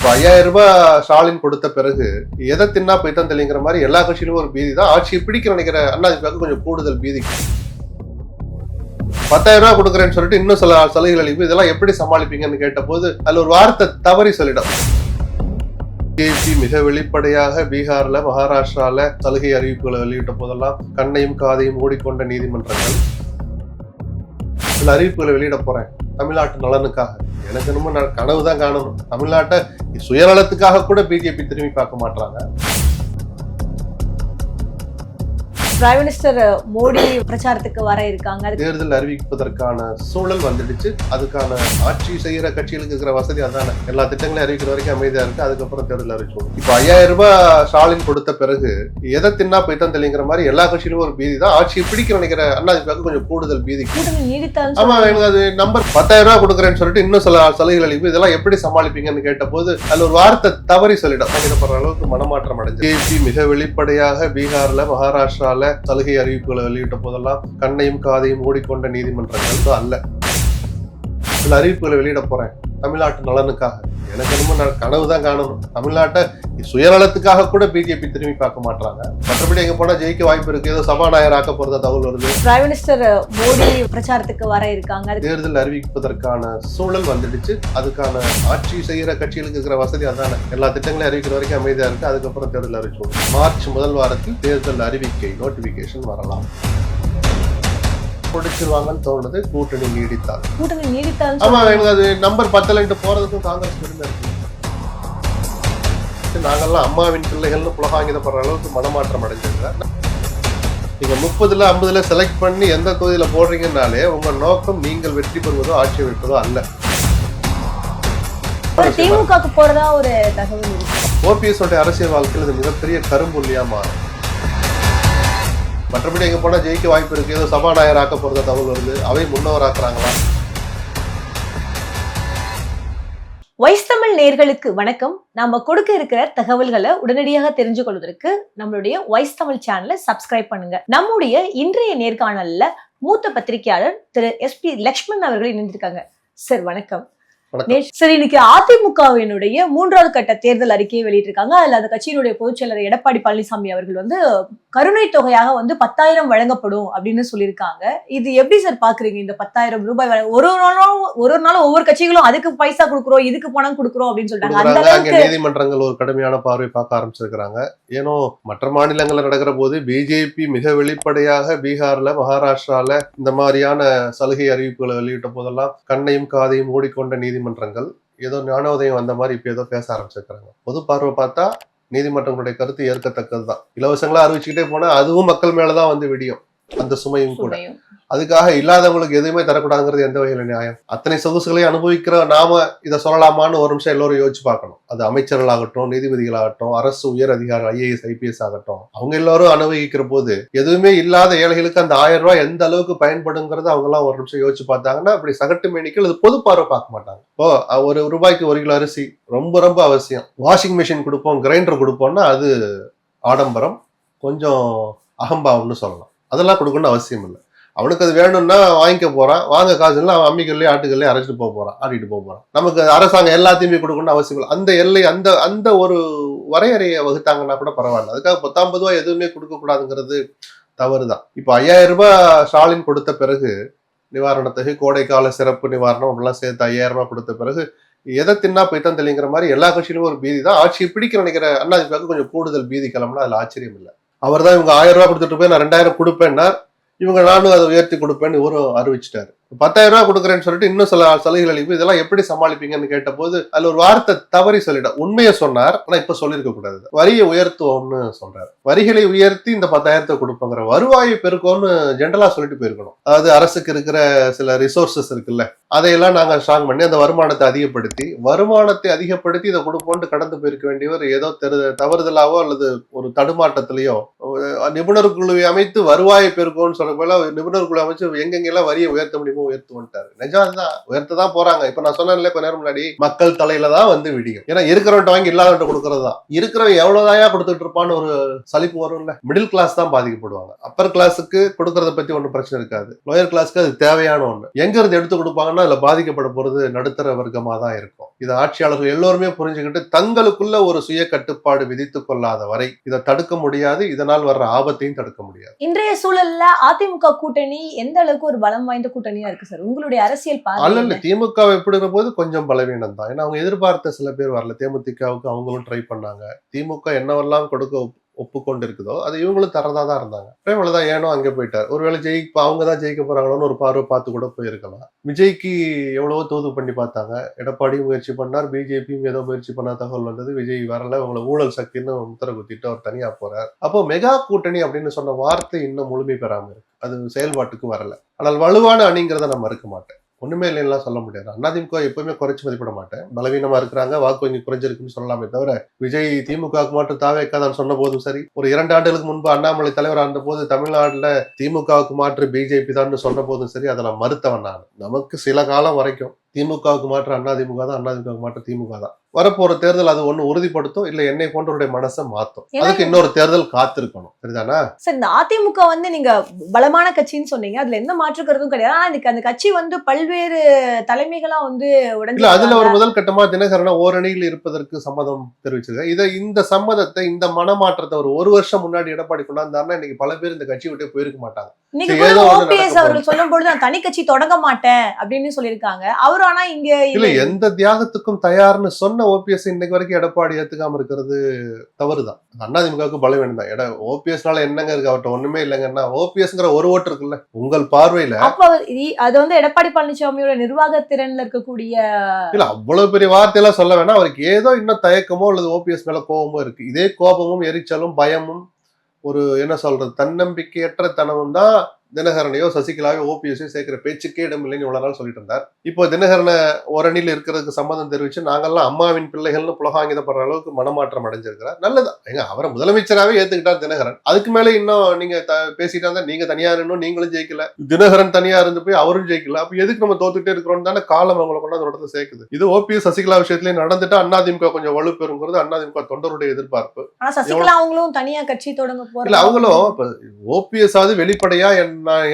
5000 ரூபாய் ஸ்டாலின் கொடுத்த பிறகு எதை தின்னா போய்தான் தெளிங்கிற மாதிரி எல்லா கட்சியிலும் ஒரு பீதி தான். ஆட்சியை பிடிக்க நினைக்கிற அண்ணாதிமுக கொஞ்சம் கூடுதல் பீதி. 10,000 ரூபாய் கொடுக்குறேன்னு சொல்லிட்டு இன்னும் சில சலுகைகள் அளிப்பு, இதெல்லாம் எப்படி சமாளிப்பீங்கன்னு கேட்ட போது அதுல ஒரு வார்த்தை தவறி சொல்லிடும். பிஜேபி மிக வெளிப்படையாக பீகார்ல மகாராஷ்டிரால சலுகை அறிவிப்புகளை வெளியிட்ட போதெல்லாம் கண்ணையும் காதையும் மூடிக்கொண்ட நீதிமன்றங்கள் சில அறிவிப்புகளை வெளியிட போறேன் தமிழ்நாட்டு நலனுக்காக. எனக்கு என்னமோ கனவு தான் காணணும். தமிழ்நாட்டை சுயநலத்துக்காக கூட பிஜேபி திரும்பி பார்க்க மாட்டாங்க. பிரைம் மினிஸ்டர் மோடி பிரச்சாரத்துக்கு வர இருக்காங்க. தேர்தல் அறிவிப்பதற்கான சூழல் வந்துடுச்சு. அதுக்கான ஆட்சி செய்யற கட்சிகளுக்கு இருக்கிற வசதி அதான. எல்லா திட்டங்களையும் அறிவிக்கிற வரைக்கும் அமைதியா இருக்கு. அதுக்கப்புறம் தேர்தல் அறிவிச்சோம். இப்ப 5000 ரூபாய் ஸ்டாலின் கொடுத்த பிறகு எதை தின்னா போய்தான் தெளிங்கிற மாதிரி எல்லா கட்சியிலும் ஒரு பீதி தான். ஆட்சியை பிடிக்க நினைக்கிற அண்ணாதிமுக கொஞ்சம் கூடுதல் பீதி. ஆமா, எனக்கு அது நம்பர் 10,000 ரூபாய் கொடுக்குறேன்னு சொல்லிட்டு இன்னும் சில சலுகைகள் அளிப்பு, இதெல்லாம் எப்படி சமாளிப்பீங்கன்னு கேட்ட போது அதுல ஒரு வார்த்தை தவறி சொல்லிடும். படுற அளவுக்கு மனமாற்றம் அடைஞ்சு பிஜேபி மிக வெளிப்படையாக பீகார்ல மகாராஷ்டிரால சலுகை அறிவிப்புகளை வெளியிட்ட போதெல்லாம் கண்ணையும் காதையும் மூடிக்கொண்ட நீதிமன்றங்கள் அல்ல. சில அறிவிப்புகளை வெளியிட போறேன் தமிழ்நாட்டு நலனுக்காக. எனக்கு என்னமோ கனவு தான் காணணும். தமிழ்நாட்டை சுயநலத்துக்காக கூட பிஜேபி திரும்பி பார்க்க மாட்டாங்க. மற்றபடி எங்க போனா ஜெயிக்க வாய்ப்பு இருக்கு. ஏதோ சபாநாயகர் ஆக்க போறதா தகவல் வருது. பிரைம் மினிஸ்டர் மோடி பிரச்சாரத்துக்கு வர இருக்காங்க. தேர்தல் அறிவிப்பதற்கான சூழல் வந்துடுச்சு. அதுக்கான ஆட்சி செய்யற கட்சிகளுக்கு இருக்கிற வசதி அதான. எல்லா திட்டங்களையும் அறிவிக்கிற வரைக்கும் அமைதியா இருக்கு. அதுக்கப்புறம் தேர்தல் அறிவிச்சோம். மார்ச் முதல் வாரத்தில் தேர்தல் அறிவிக்கை நோட்டிபிகேஷன் வரலாம். பிடிச்சிருவாங்கன்னு தோணுது. கூட்டணி நீடித்தால் ஆமா, எனக்கு அது நம்பர் 10 போறதுக்கும் காங்கிரஸ் பெருமை இருக்கு. நாங்கெல்லாம் அம்மாவின் பிள்ளைகள்னு புலகாங்கிதப்படுற அளவுக்கு மனமாற்றம் அடைஞ்சிருக்க. நீங்க 30ல 50ல செலக்ட் பண்ணி எந்த தொகுதியில போடுறீங்கன்னாலே உங்க நோக்கம் நீங்கள் வெற்றி பெறுவதோ ஆட்சி வைப்பதோ அல்ல. திமுகவுக்கு போறதா ஒரு தகவல் இருக்கு. ஓபிஎஸ் உடைய அரசியல் வாழ்க்கையில் இது மிகப்பெரிய கரும்புள்ளியா மாறும். மற்றபடி எங்க போனா ஜெயிக்க வாய்ப்பு இருக்கு. ஏதோ சபாநாயகர் ஆக்க போறதா தகவல் வருது. அவை முன்னவராக்குறாங்களா? வாய்ஸ் தமிழ் நேயர்களுக்கு வணக்கம். நாம கொடுக்க இருக்கிற தகவல்களை உடனடியாக தெரிஞ்சு கொள்வதற்கு நம்மளுடைய வாய்ஸ் தமிழ் சேனலை சப்ஸ்கிரைப் பண்ணுங்க. நம்முடைய இன்றைய நேர்காணல்ல மூத்த பத்திரிகையாளர் திரு SP லக்ஷ்மண் அவர்கள் இணைந்திருக்காங்க. சார் வணக்கம். சரி, இன்னைக்கு அதிமுகவினுடைய 3வது கட்ட தேர்தல் அறிக்கையை வெளியிட்டிருக்காங்க. அதுல அந்த கட்சியினுடைய பொதுச் செயலர் எடப்பாடி பழனிசாமி அவர்கள் கருணை தொகையாக 10,000 வழங்கப்படும் அப்படின்னு சொல்லியிருக்காங்க. இது எப்படி சார் பாக்குறீங்க? இந்த 10,000 ரூபாய் ஒரு நாளும் ஒவ்வொரு கட்சிகளும் அதுக்கு பைசா கொடுக்குறோம், இதுக்கு பணம் கொடுக்குறோம் அப்படின்னு சொல்றாங்க. நீதிமன்றங்கள் ஒரு கடுமையான பார்வை பார்க்க ஆரம்பிச்சிருக்கிறாங்க. ஏனோ மற்ற மாநிலங்கள்ல நடக்கிற போது பிஜேபி மிக வெளிப்படையாக பீகார்ல மகாராஷ்டிரால இந்த மாதிரியான சலுகை அறிவிப்புகளை வெளியிட்ட போதெல்லாம் கண்ணையும் காதையும் மூடிக்கொண்ட நீதிமன்றங்கள் ஏதோ ஞானோதயம் வந்த மாதிரி இப்ப ஏதோ பேச ஆரம்பிச்சிருக்காங்க. பொது பார்வை பார்த்தா நீதிமன்றங்களுடைய கருத்து ஏற்கத்தக்கதுதான். இலவசங்களா அறிவிச்சுக்கிட்டே போனா அதுவும் மக்கள் மேலதான் விடியும். அந்த சுமையும் கூட. அதுக்காக இல்லாதவங்களுக்கு எதுவுமே தரக்கூடாதுங்கிறது எந்த வகையில நியாயம்? அத்தனை சொகுசுகளையும் அனுபவிக்கிற நாம இதை சொல்லலாமான்னு ஒரு நிமிஷம் எல்லோரும் யோசிச்சு பார்க்கணும். அது அமைச்சர்களாகட்டும், நீதிபதிகளாகட்டும், அரசு உயர் அதிகாரி IAS IPS ஆகட்டும், அவங்க எல்லாரும் அனுபவிக்கிற போது எதுவுமே இல்லாத ஏழைகளுக்கு அந்த 1000 ரூபாய் எந்த அளவுக்கு பயன்படுங்கிறது அவங்க எல்லாம் ஒரு நிமிஷம் யோசிச்சு பார்த்தாங்கன்னா அப்படி சகட்டு மேனிக்கள் அது பொது பார்வை பார்க்க மாட்டாங்க. இப்போ ஒரு ரூபாய்க்கு 1 கிலோ அரிசி ரொம்ப ரொம்ப அவசியம். வாஷிங் மிஷின் கொடுப்போம், கிரைண்டர் கொடுப்போம்னா அது ஆடம்பரம், கொஞ்சம் அகம்பாவம்னு சொல்லலாம். அதெல்லாம் கொடுக்கணும்னு அவசியம் இல்லை. அவனுக்கு அது வேணும்னா வாங்கிக்க போறான். வாங்க காசு இல்லை, அவன் அம்மிக்கல்லையே ஆட்டுக்கல்லையே அரைச்சிட்டு போறான், ஆட்டிட்டு போறான். நமக்கு அரசாங்கம் எல்லாத்தையுமே கொடுக்கணும்னு அவசியம் இல்லை. அந்த எல்லை அந்த ஒரு வரையறையை வகுத்தாங்கன்னா கூட பரவாயில்ல. அதுக்காக 10-50 ரூபாய் எதுவுமே கொடுக்க கூடாதுங்கிறது தவறுதான். இப்போ 5000 ரூபாய் ஸ்டாலின் கொடுத்த பிறகு நிவாரணத்தொகை, கோடைக்கால சிறப்பு நிவாரணம் அப்படிலாம் சேர்த்து 5000 ரூபாய் கொடுத்த பிறகு எதை தின்னா போய்தான் தெளிங்கிற மாதிரி எல்லா கட்சியிலும் ஒரு பீதி தான். ஆட்சியை பிடிக்க நினைக்கிற அண்ணாதிமுக கொஞ்சம் கூடுதல் பீதி கிளம்புனா அதுல ஆச்சரியம் இல்லை. அவர் தான் இவங்க 1000 ரூபாய் கொடுத்துட்டு போய் நான் 2000 கொடுப்பேன்னா இவங்க நானும் அதை உயர்த்தி கொடுப்பேன்னு இவரும் அறிவிச்சிட்டாரு. 10,000 ரூபாய் கொடுக்குறேன்னு சொல்லிட்டு இன்னும் சில சலுகைகள் அளிப்பு, இதெல்லாம் எப்படி சமாளிப்பீங்கன்னு கேட்ட போது அதுல ஒரு வார்த்தை தவறி சொல்லிடும். உண்மையை சொன்னார், ஆனா இப்ப சொல்லியிருக்க கூடாது. வரியை உயர்த்துவோம்னு சொல்றாரு. வரிகளை உயர்த்தி இந்த 10,000 கொடுப்போங்கிற வருவாயை பெருக்கோன்னு ஜென்ரலா சொல்லிட்டு போயிருக்கணும். அதாவது அரசுக்கு இருக்கிற சில ரிசோர்சஸ் இருக்குல்ல, அதையெல்லாம் நாங்க ஸ்ட்ராங் பண்ணி அந்த வருமானத்தை அதிகப்படுத்தி இதை கொடுப்போம்னு கடந்து போயிருக்க வேண்டியவர் ஏதோ தவறுதலாவோ அல்லது ஒரு தடுமாட்டத்திலேயோ நிபுணர் குழுவை அமைத்து வருவாயை பெருக்கோன்னு சொல்ல போல நிபுணர் குழு அமைச்சு எங்கெங்கெல்லாம் வரியை உயர்த்த முடியுமோ அதிமுக உயர்த்துவன்ட்டாரு. நிஜம் தான், உயர்த்ததான் போறாங்க. இப்ப நான் சொன்னேன்ல கொஞ்ச நேரம் முன்னாடி, மக்கள் தலையில தான் வந்து விடியும். ஏன்னா இருக்கிறவன்ட்ட வாங்கி இல்லாதவன்ட்ட கொடுக்கறது தான். இருக்கிறவன் எவ்வளவுதாயா கொடுத்துட்டு இருப்பான்னு ஒரு சலிப்பு வரும்ல. மிடில் கிளாஸ் தான் பாதிக்கப்படுவாங்க. அப்பர் கிளாஸுக்கு கொடுக்கறத பத்தி ஒன்றும் பிரச்சனை இருக்காது. லோயர் கிளாஸ்க்கு அது தேவையான ஒண்ணு. எங்க இருந்து எடுத்து கொடுப்பாங்கன்னா அதுல பாதிக்கப்பட போறது நடுத்தர வர்க்கமா தான் இருக்கும். இதை ஆட்சியாளர்கள் எல்லோருமே புரிஞ்சுக்கிட்டு தங்களுக்குள்ள ஒரு சுய கட்டுப்பாடு விதித்துக் கொள்ளாத வரை இதை தடுக்க முடியாது. இதனால் வர்ற ஆபத்தையும் தடுக்க முடியாது. இன்றைய சூழல்ல அதிமுக கூட்டணி எந்த அளவுக்கு ஒரு பலம் வாய்ந்த கூட்டணியா இருக்கு சார்? உங்களுடைய அரசியல் அல்ல, திமுக எப்படிங்கிற போது கொஞ்சம் பலவீனம் தான். ஏன்னா அவங்க எதிர்பார்த்த சில பேர் வரல. தேமுதிகவுக்கு அவங்களும் ட்ரை பண்ணாங்க. திமுக என்னவெல்லாம் கொடுக்க ஒப்புக்கொண்டு இருக்குதோ அது இவங்களும் தரதா தான் இருந்தாங்க. இவ்வளவுதான், ஏனோ அங்கே போயிட்டார். ஒருவேளை அவங்க தான் ஜெயிக்க போறாங்களோன்னு ஒரு பார்வை பார்த்து கூட போயிருக்கலாம். விஜய்க்கு எவ்வளவோ தோது பண்ணி பார்த்தாங்க. எடப்பாடியும் முயற்சி பண்ணார், பிஜேபியும் ஏதோ முயற்சி பண்ண தகவல் வந்தது. விஜய் வரல, அவங்களை ஊழல் சக்தின்னு முத்திர குத்திட்டு அவர் தனியா போறார். அப்போ மெகா கூட்டணி அப்படின்னு சொன்ன வார்த்தை இன்னும் முழுமை பெறாம இருக்கு. அது செயல்பாட்டுக்கு வரல. ஆனால் வலுவான அணிங்கிறத நான் மறுக்க மாட்டேன். ஒண்ணுமே இல்லைன்னா சொல்ல முடியாது. அதிமுக எப்பவுமே குறைச்சு மதிப்பிட மாட்டேன். பலவீனமா இருக்கிறாங்க, வாக்கு வங்கி குறைஞ்சிருக்குன்னு சொல்லலாமே தவிர, விஜய் திமுகவுக்கு மட்டும் தாவேக்காதான் சொன்ன போதும் சரி, ஒரு 2 ஆண்டுகளுக்கு முன்பு அண்ணாமலை தலைவராக இருந்த போது தமிழ்நாட்டுல திமுகவுக்கு மாற்று பிஜேபி தான் சொன்ன போதும் சரி, அதை நான் மறுத்தவன் நான். நமக்கு சில காலம் வரைக்கும் திமுகவுக்கு மாற்று அதிமுக தான், அதிமுகவுக்கு மாற்று திமுக தான். வரப்போற தேர்தல் அது ஒண்ணு உறுதிப்படுத்தும், இல்ல என்னை போன்றவருடைய மனசை மாத்தும். அதுக்கு இன்னொரு தேர்தல் காத்திருக்கணும். சரிதானா சார்? இந்த அதிமுக நீங்க பலமான கட்சின்னு சொன்னீங்க, அதுல எந்த மாற்று கருத்தும் கிடையாது. ஆனா அந்த கட்சி பல்வேறு தலைமைகளா உடனே இல்ல, அதுல ஒரு முதல் கட்டமா தினகரனை ஓரணியில் இருப்பதற்கு சம்மதம் தெரிவிச்சிருக்காங்க. இந்த சம்மதத்தை, இந்த மனமாற்றத்தை ஒரு வருஷம் முன்னாடி எடப்பாடி கொண்டாந்தாருன்னா இன்னைக்கு பல பேர் இந்த கட்சி விட்டு போயிருக்க மாட்டாங்க. ஓபிஎஸ் அவர்கள் சொல்லும் பொழுது நான் தனி கட்சி தொடங்க மாட்டேன் அப்படின்னு சொல்லியிருக்காங்க. அவரு ஆனா இங்க இல்ல, எந்த தியாகத்துக்கும் தயார்னு சொன்ன ஓபிஎஸ் இன்னைக்கு வரைக்கும் எடப்பாடி ஏத்துக்காம இருக்கிறது தவறுதான். அதிமுகவுக்கு பலவீனம் தான். ஓபிஎஸ்னால என்னங்க இருக்கு, அவர்கிட்ட ஒண்ணுமே இல்லைங்கன்னா ஓபிஎஸ்ங்கிற ஒரு ஓட்டு இருக்குல்ல உங்கள் பார்வையில. அப்ப அது எடப்பாடி பழனிசாமியோட நிர்வாக திறன்ல இருக்கக்கூடிய இல்ல, அவ்வளவு பெரிய வார்த்தையெல்லாம் சொல்ல வேணாம். அவருக்கு ஏதோ இன்னும் தயக்கமோ அல்லது ஓபிஎஸ் மேல கோபமோ இருக்கு. இதே கோபமும் எரிச்சலும் பயமும் ஒரு என்ன சொல்றது தன்னம்பிக்கையற்ற தனமும் தான் தினகரனையோ சசிகலாவையோ ஓபிஎஸ்ஸோ சேர்க்கிற பேச்சுக்கே இடம் இல்லைன்னு இவ்வளவு நாள் சொல்லிட்டு இருந்தார். இப்போ தினகரனை ஓரணியில் இருக்கிறதுக்கு சம்மதம் தெரிவிச்சு நாங்கெல்லாம் அம்மாவின் பிள்ளைகள்னு புலகாங்கிதப்படுற அளவுக்கு மனமாற்றம் அடைஞ்சிருக்கிறார். நல்லதான். எங்க அவரை முதலமைச்சராகவே ஏத்துக்கிட்டார் தினகரன். அதுக்கு மேல இன்னும் நீங்க பேசிட்டா இருந்தா நீங்க தனியா இருந்தும் நீங்களும் ஜெயிக்கல, தினகரன் தனியா இருந்து போய் அவரும் ஜெயிக்கல. அப்ப எதுக்கு நம்ம தோத்துட்டே இருக்கிறோம் தானே காலம் அவங்களை கொண்டு அந்த இடத்துல சேர்க்குது. இது ஓபிஎஸ் சசிகலா விஷயத்திலேயே நடந்துட்டு அதிமுக கொஞ்சம் வலு பெறுங்கிறது அதிமுக தொண்டருடைய எதிர்பார்ப்பு. ஆனா சசிகலா அவங்களும் தனியா கட்சி தொடங்க போறாங்க. இல்ல, அவங்களும் ஓபிஎஸ் ஆவது வெளிப்படையா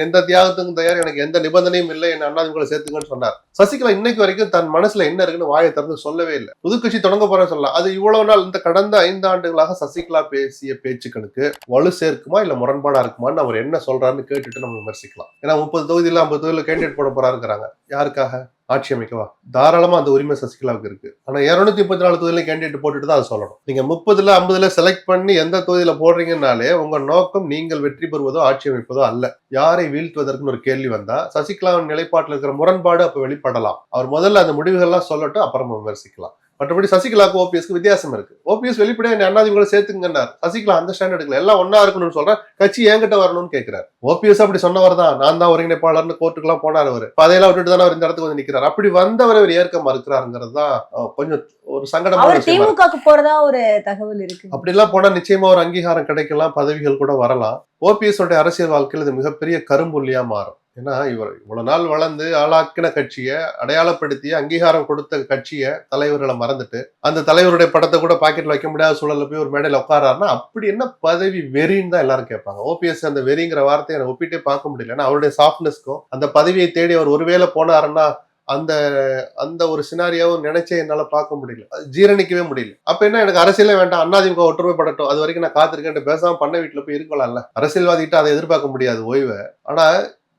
எந்த தியாகத்துக்கும் தயார், எனக்கு எந்த நிபந்தனையும் இல்லை, என்ன அதிமுக சேர்த்துங்கன்னு சொன்னார். சசிகலா இன்னைக்கு வரைக்கும் தன் மனசுல என்ன இருக்குன்னு வாயை திறந்து சொல்லவே இல்லை. புது கட்சி தொடங்க போறேன்னு சொல்லலாம். அது இவ்வளவு நாள் இந்த கடந்த 5 ஆண்டுகளாக சசிகலா பேசிய பேச்சுக்களுக்கு வலு சேர்க்குமா இல்ல முரண்பாடா இருக்குமான்னு அவர் என்ன சொல்றாருன்னு கேட்டுட்டு நம்ம விமர்சிக்கலாம். ஏன்னா 30 தொகுதியில 50 தொகுதியில கேண்டிடேட் போட போறாருங்கிறாங்க. யாருக்காக? ஆட்சி அமைக்கவா? தாராளமா அந்த உரிமை சசிகலாவுக்கு இருக்கு. ஆனா 234 தொகுதியில கேண்டிடேட் போட்டுட்டு தான் அதை சொல்லணும். நீங்க 30ல 50ல செலக்ட் பண்ணி எந்த தொகுதியில போடுறீங்கன்னாலே உங்க நோக்கம் நீங்கள் வெற்றி பெறுவதோ ஆட்சி அமைப்பதோ அல்ல. யாரை வீழ்த்துவதற்குன்னு ஒரு கேள்வி வந்தா சசிகலாவின் நிலைப்பாட்டில் இருக்கிற முரண்பாடு அப்ப வெளிப்படலாம். அவர் முதல்ல அந்த முடிவுகள்லாம் சொல்லட்டும், அப்புறம் விமர்சிக்கலாம். மற்றபடி சசிகலாவுக்கு ஓபிஎஸ்க்கு வித்தியாசம் இருக்கு. ஓபிஎஸ் வெளிப்படையா அதிமுக சேர்த்துங்கன்னார். சசிகலா அந்த ஸ்டாண்ட் எடுக்கல. எல்லாம் ஒன்னா இருக்கணும்னு சொல்றேன், கட்சி என்கிட்ட வரணும்னு கேட்கிறார். ஓபிஎஸ் அப்படி சொன்னவர் தான், நான் தான் ஒருங்கிணைப்பாளர்னு கோர்ட்டுக்கெல்லாம் போனார். அவர் அதையெல்லாம் விட்டுட்டு தானே அவர் இந்த இடத்துக்கு வந்து நிக்கிறார். அப்படி வந்தவர் அவர் ஏற்க மறுக்கிறாருங்கிறது தான் கொஞ்சம் ஒரு சங்கடமான திமுகவுக்கு போறதா ஒரு தகவல் இருக்கு. அப்படி எல்லாம் போனா நிச்சயமா ஒரு அங்கீகாரம் கிடைக்கலாம், பதவிகள் கூட வரலாம். ஓபிஎஸ் உடைய அரசியல் வாழ்க்கையில் இது மிகப்பெரிய கரும்புள்ளியா மாறும். ஏன்னா இவர் இவ்வளவு நாள் வளர்ந்து ஆளாக்கின கட்சியை, அடையாளப்படுத்திய அங்கீகாரம் கொடுத்த கட்சியை தலைவர்களை மறந்துட்டு அந்த தலைவருடைய படத்தை கூட பாக்கெட்ல வைக்க முடியாத சூழல்ல போய் ஒரு மேடையில உட்காராருன்னா அப்படி என்ன பதவி வெறின்னு தான் எல்லாரும் கேட்பாங்க. ஓபிஎஸ் அந்த வெறிங்கிற வார்த்தையை எனக்கு ஒப்பிட்டே பார்க்க முடியல. ஏன்னா அவருடைய சாஃப்ட்னஸ்க்கும் அந்த பதவியை தேடி அவர் ஒருவேளை போனாருன்னா அந்த அந்த ஒரு சினாரியாவும் நினைச்சே என்னால பார்க்க முடியல, ஜீரணிக்கவே முடியல. அப்ப என்ன, எனக்கு அரசியலே வேண்டாம், அதிமுக ஒற்றுமைப்படட்டும், அது வரைக்கும் நான் காத்திருக்கேன் பேசாம பண்ண வீட்டுல போய் இருக்கலாம்ல. அரசியல்வாதிகிட்ட அதை எதிர்பார்க்க முடியாது ஓய்வை. ஆனா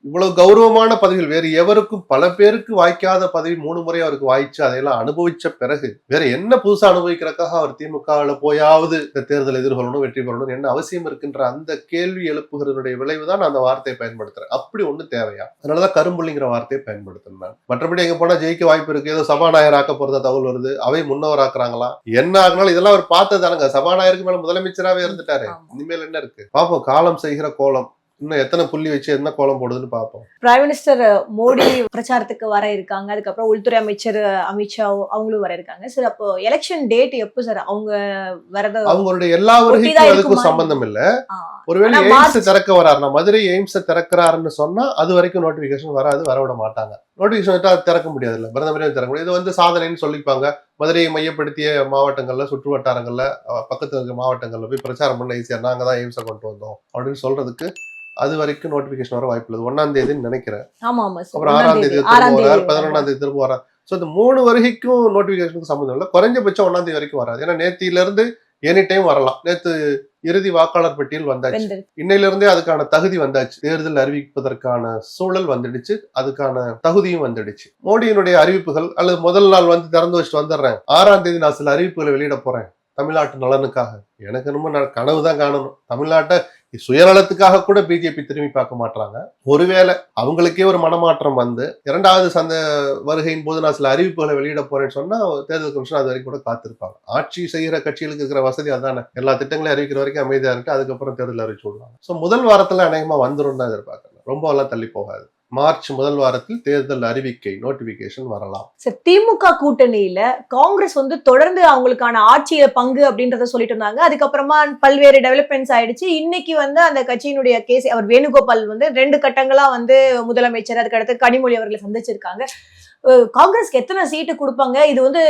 இவ்வளவு கௌரவமான பதவிகள் வேறு எவருக்கும், பல பேருக்கு வாய்க்காத பதவி 3 முறை அவருக்கு வாய்ச்சு அதையெல்லாம் அனுபவிச்ச பிறகு வேற என்ன புதுசா அனுபவிக்கிறதுக்காக அவர் திமுகவில் போயாவது இந்த தேர்தல் எதிர்கொள்ளணும், வெற்றி பெறணும் என்ன அவசியம் இருக்கின்ற அந்த கேள்வி எழுப்புகிறதுடைய விளைவுதான் நான் அந்த வார்த்தையை பயன்படுத்துறேன். அப்படி ஒண்ணு தேவையா? அதனாலதான் கரும்புள்ளிங்கிற வார்த்தையை பயன்படுத்தினேன். மற்றபடி எங்க போனா ஜெயிக்க வாய்ப்பு இருக்கு, ஏதோ சபாநாயகர் ஆக்க போறதா தகவல் வருது, அவை முன்னவர் ஆக்குறாங்களா, என்ன ஆகினாலும் இதெல்லாம் அவர் பார்த்ததானுங்க. சபாநாயகருக்கு மேல முதலமைச்சராகவே இருந்துட்டாரு, இனிமேல் என்ன இருக்கு பாப்போம். காலம் செய்கிற கோலம் இன்னும் எத்தனை புள்ளி வச்சு என்ன கோலம் போடுதுன்னு பார்ப்போம். பிரைம் மினிஸ்டர் மோடி பிரச்சாரத்துக்கு வர இருக்காங்க. அதுக்கப்புறம் உள்துறை அமைச்சர் அமித்ஷா அவங்களும் வர இருக்காங்க. சார் அப்போ எலெக்ஷன் டேட் எப்போ சார் அவங்க வரத? அவங்களுடைய எல்லா வருகைக்கும் அதுக்கும் சம்பந்தம் இல்ல. ஒருவேளை எய்ம்ஸ் திறக்க வராருன்னா, மதுரை எய்ம்ஸ் திறக்கிறாருன்னு சொன்னா அது வரைக்கும் நோட்டிபிகேஷன் வராது, வரவிட மாட்டாங்க. நோட்டிபிகேஷன் விட்டா அது திறக்க முடியாதுல்ல, பிரதமரே திறக்க முடியாது. இது வந்து சாதனைன்னு சொல்லிப்பாங்க. மதுரையை மையப்படுத்திய மாவட்டங்கள்ல, சுற்று வட்டாரங்கள்ல, பக்கத்துல இருக்க மாவட்டங்கள்ல போய் பிரச்சாரம் பண்ண ஈஸியா நாங்க தான் எய்ம்ஸை கொண்டு வந்தோம் அப்படின்னு சொல்றதுக்கு அது வரைக்கும் நோட்டிபிகேஷன் வர வாய்ப்பு இல்லை. 1ஆம் தேதின்னு நினைக்கிறேன். அப்புறம் 6ஆம் தேதி திரும்ப வராரு, 11ஆம் தேதி திரும்ப வராரு. ஸோ இந்த 3 வருகைக்கும் நோட்டிபிகேஷனுக்கு சம்மந்தம் இல்லை. குறைஞ்சபட்சம் 1ஆம் தேதி வரைக்கும் வராது. ஏன்னா நேத்தில இருந்து எனி டைம் வரலாம். நேத்து இறுதி வாக்காளர் பட்டியல் வந்தாச்சு. இன்னையில இருந்தே அதுக்கான தகுதி வந்தாச்சு. தேர்தல் அறிவிப்பதற்கான சூழல் வந்துடுச்சு, அதுக்கான தகுதியும் வந்துடுச்சு. மோடியினுடைய அறிவிப்புகள் அல்லது முதல் நாள் வந்து திறந்து வச்சுட்டு வந்துடுறேன், 6ஆம் தேதி நான் சில அறிவிப்புகளை வெளியிட போறேன் தமிழ்நாட்டு நலனுக்காக. எனக்கு ரொம்ப கனவு தான் காணணும். தமிழ்நாட்டை சுயநலத்துக்காக கூட பிஜேபி திரும்பி பார்க்க மாட்டாங்க. ஒருவேளை அவங்களுக்கே ஒரு மனமாற்றம் வந்து 2வது வருகையின் போது நான் சில அறிவிப்புகளை வெளியிட போறேன்னு சொன்னா தேர்தல் கமிஷன் அது வரைக்கும் கூட காத்திருப்பாங்க. ஆட்சி செய்கிற கட்சிகளுக்கு இருக்கிற வசதி அதானே, எல்லா திட்டங்களையும் அறிவிக்கிற வரைக்கும் அமைதியா இருக்கு, அதுக்கப்புறம் தேர்தல் அறிவிச்சு விடுவாங்க. ஸோ முதல் வாரத்துல அநேகமா வந்துடும் தான் எதிர்பார்க்கணும். ரொம்ப எல்லாம் தள்ளி போகாது. மார்ச் முதல் வாரத்தில் தேர்தல் அறிவிக்கை நோட்டிபிகேஷன் வரலாம். சார், திமுக கூட்டணியில காங்கிரஸ் வந்து தொடர்ந்து அவங்களுக்கான ஆட்சியில பங்கு அப்படின்றத சொல்லிட்டு இருந்தாங்க. அதுக்கப்புறமா பல்வேறு டெவலப்மெண்ட்ஸ் ஆயிடுச்சு. இன்னைக்கு வந்து அந்த கட்சியினுடைய கேஸ் அவர் வேணுகோபால் வந்து 2 கட்டங்களா வந்து முதலமைச்சர், அதுக்கடுத்து கனிமொழி அவர்களை சந்திச்சிருக்காங்க. காங்கிரஸ்க்கு எத்தனை சீட்டு கொடுப்பாங்க? இது வந்து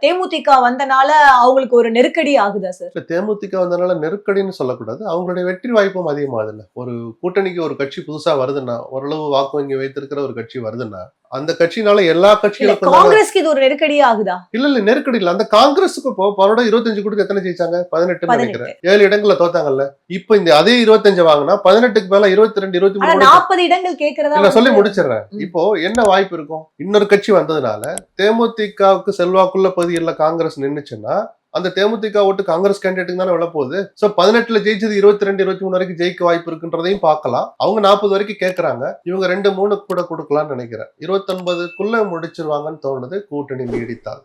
தேமுதிக வந்தனால அவங்களுக்கு ஒரு நெருக்கடி ஆகுதா சார்? தேமுதிக வந்தனால நெருக்கடின்னு சொல்லக்கூடாது, அவங்களுடைய வெற்றி வாய்ப்பும் அதிகமாகுதுல்ல. ஒரு கூட்டணிக்கு ஒரு கட்சி புதுசா வருதுன்னா, ஓரளவு வாக்கு வங்கி வைத்திருக்கிற ஒரு கட்சி வருதுன்னா, அந்த கட்சினால எல்லா கட்சிகளுக்கும் காங்கிரஸ்க்கு இது ஒரு நெருக்கடியா ஆகுதா? இல்ல நெருக்கடி இல்ல. அந்த காங்கிரஸுக்கு இப்போ 25 கொடுத்து எத்தனை ஜெயிச்சாங்க? 18 நினைக்கிறேன். 7 இடங்கள்ல தோத்தாங்கல்ல. இப்ப இந்த அதே 25 வாங்கினா 18க்கு மேல 22, 23, 40 இடங்கள் கேட்கறதா நான் சொல்லி முடிச்சிடுறேன். இப்போ என்ன வாய்ப்பு இருக்கும்? இன்னொரு கட்சி வந்ததுனால தேமுதிகவுக்கு செல்வாக்குள்ள பகுதிகளில் காங்கிரஸ் நின்னுச்சுன்னா அந்த தேமுதிக ஓட்டு காங்கிரஸ் கேண்டிடேட்டுக்கு தானே விழ போகுது. சோ 18ல ஜெயிச்சது 22, 23 வரைக்கும் ஜெயிக்க வாய்ப்பு இருக்குன்றதையும் பார்க்கலாம். அவங்க 40 வரைக்கும் கேட்கறாங்க, இவங்க 2, 3 கூட கொடுக்கலாம்னு நினைக்கிறேன். 29க்குள்ள முடிச்சிருவாங்கன்னு தோணுது கூட்டணி நீடித்தால்.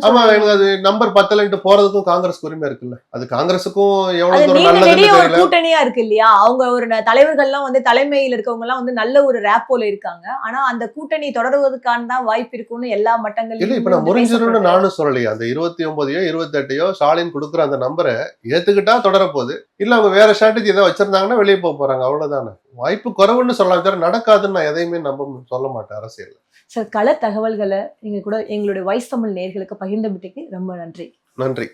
ஆமா, எனக்கு அது நம்பர் 10 போறதுக்கும் காங்கிரஸ் உரிமை இருக்குல்ல. அது காங்கிரஸுக்கும் எவ்வளவு தூரம் நல்லது கூட்டணியா இருக்கு இல்லையா? அவங்க ஒரு தலைவர்கள்லாம் வந்து தலைமையில் இருக்கவங்க எல்லாம் வந்து நல்ல ஒரு ரேப்போல இருக்காங்க. ஆனா அந்த கூட்டணி தொடர்வதற்கான தான் வாய்ப்பு இருக்குன்னு எல்லா மட்டங்களும் இல்ல. இப்ப நான் முறிஞ்சிரும்னு நானும் சொல்லலையே. அந்த 29 28 ஸ்டாலின் கொடுக்குற அந்த நம்பரை ஏத்துக்கிட்டா தொடர போகுது. இல்ல அவங்க வேற ஸ்ட்ராட்டஜி ஏதாவது வச்சிருந்தாங்கன்னா வெளியே போறாங்க, அவ்வளவுதானே. வாய்ப்பு குறைவுன்னு சொல்லலாம், நடக்காதுன்னு நான் எதையுமே சொல்ல மாட்டேன் அரசியல். சார், கள தகவல்களை நீங்க கூட எங்களுடைய வாய்ஸ் தமிழ் நேயர்களுக்கு பகிர்ந்தபடிக்கு ரொம்ப நன்றி. நன்றி.